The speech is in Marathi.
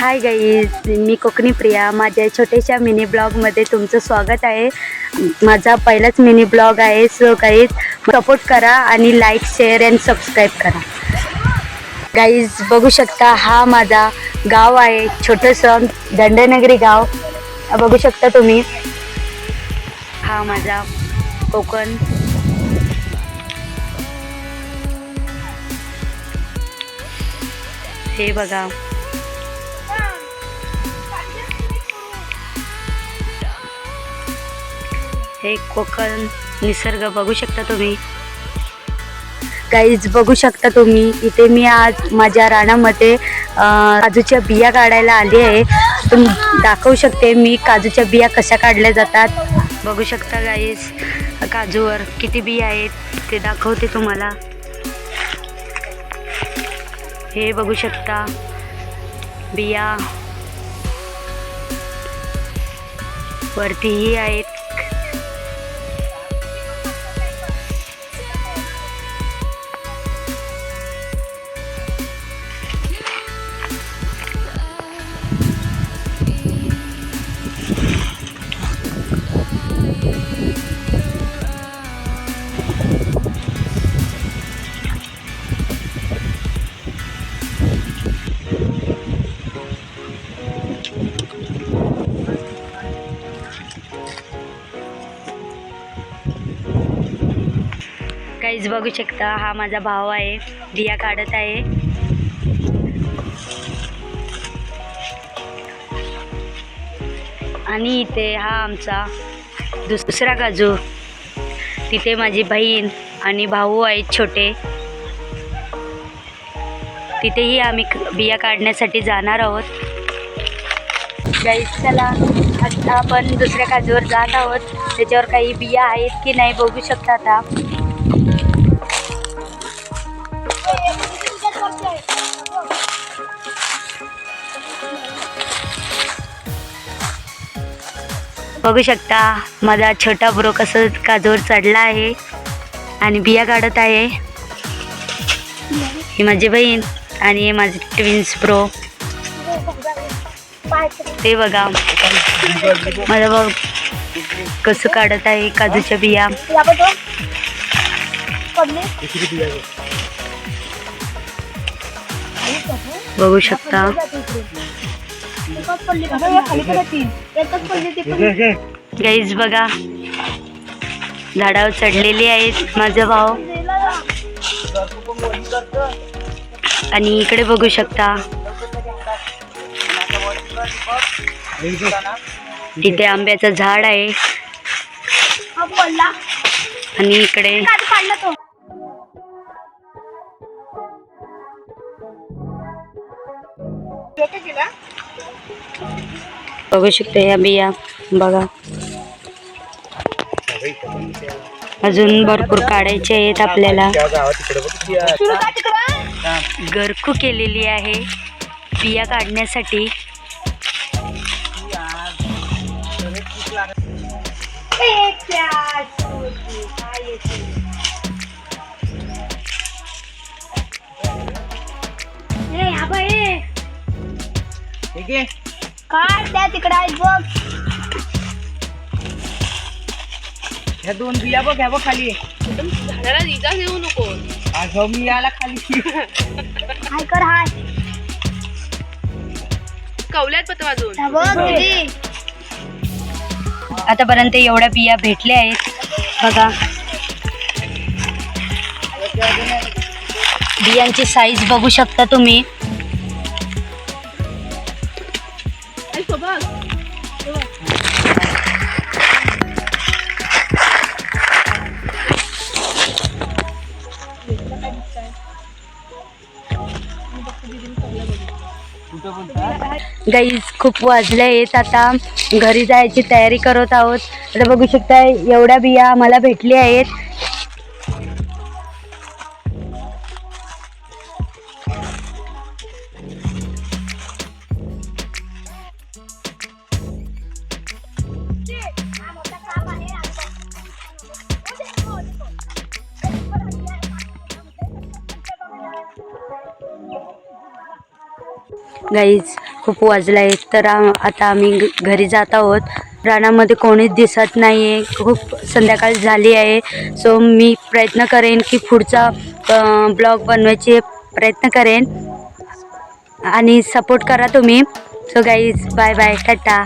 हाय गाईज, मी कोकणी प्रिया. माझ्या छोट्याशा मिनी ब्लॉगमध्ये तुमचं स्वागत आहे. माझा पहिलाच मिनी ब्लॉग आहे. सो गाईज सपोर्ट करा आणि लाईक, शेअर अँड सबस्क्राईब करा. गाईज बघू शकता, हा माझा गाव आहे, छोटंसं दंडनगरी गाव बघू शकता तुम्ही. हा माझा कोकण. हे बघा, हे कोकण निसर्ग बघू शकता तुम्ही. गाईज बघू शकता तुम्ही, इथे मी आज माझ्या रानामध्ये काजूच्या बिया काढायला आली आहे. तुम्ही दाखवू शकते मी काजूच्या बिया कशा काढल्या जातात. बघू शकता गाईज, काजूवर किती बिया आहेत ते दाखवते तुम्हाला. हे बघू शकता बिया, वरतीही आहेत. गाईज बघू शकता, हा माझा भाऊ आहे, बिया काढत आहे. आणि इथे हा आमचा दुसरा काजू. तिथे माझी बहीण आणि भाऊ आहेत छोटे. तिथेही आम्ही बिया काढण्यासाठी जाणार आहोत. गाईज चला, आता आपण दुसऱ्या काजूवर जात आहोत. त्याच्यावर काही बिया आहेत की नाही बघू शकता. आता बघू शकता माझा छोटा ब्रो कसं काजूवर चढला आहे आणि बिया काढत आहे. ही माझी बहीण आणि हे माझे ट्विन्स ब्रो. ते बघा माझा भाऊ कसं काढत आहे काजूच्या बिया. बघू शकता गाईज, बघा झाडावर चढलेली आहेत माझा भाऊ. आणि इकडे बघू शकता, तिथे आंब्याचं झाड आहे. आणि इकडे बघू शकता या बिया. बघा अजून भरपूर काढायचे आहेत आपल्याला. गरकू केलेली आहे बिया काढण्यासाठी. काय त्या तिकडे आहेत बघ. ह्या दोन बिया बघ, ह्या बघ खाली. झाडाला इजा घेऊ नको. आज मी याला खाली हाय कर, हाय कवल्यात पत वाजून बघ. आतापर्यंत एवढ्या बिया भेटल्या आहेत बघा. बियांची साईज बघू शकता तुम्ही. गाईज खूप वाजले आहेत, आता घरी जायची तयारी करत आहोत. आता बघू शकता एवढ्या बिया आम्हाला भेटल्या आहेत. गाईज खूप वाजला आहे तर आता आम्ही घरी जात आहोत. रानामध्ये कोणीच दिसत नाही आहे, खूप संध्याकाळ झाली आहे. सो मी प्रयत्न करेन की पुढचा ब्लॉग बनवायचे प्रयत्न करेन आणि सपोर्ट करा तुम्ही. So guys bye bye, Tata.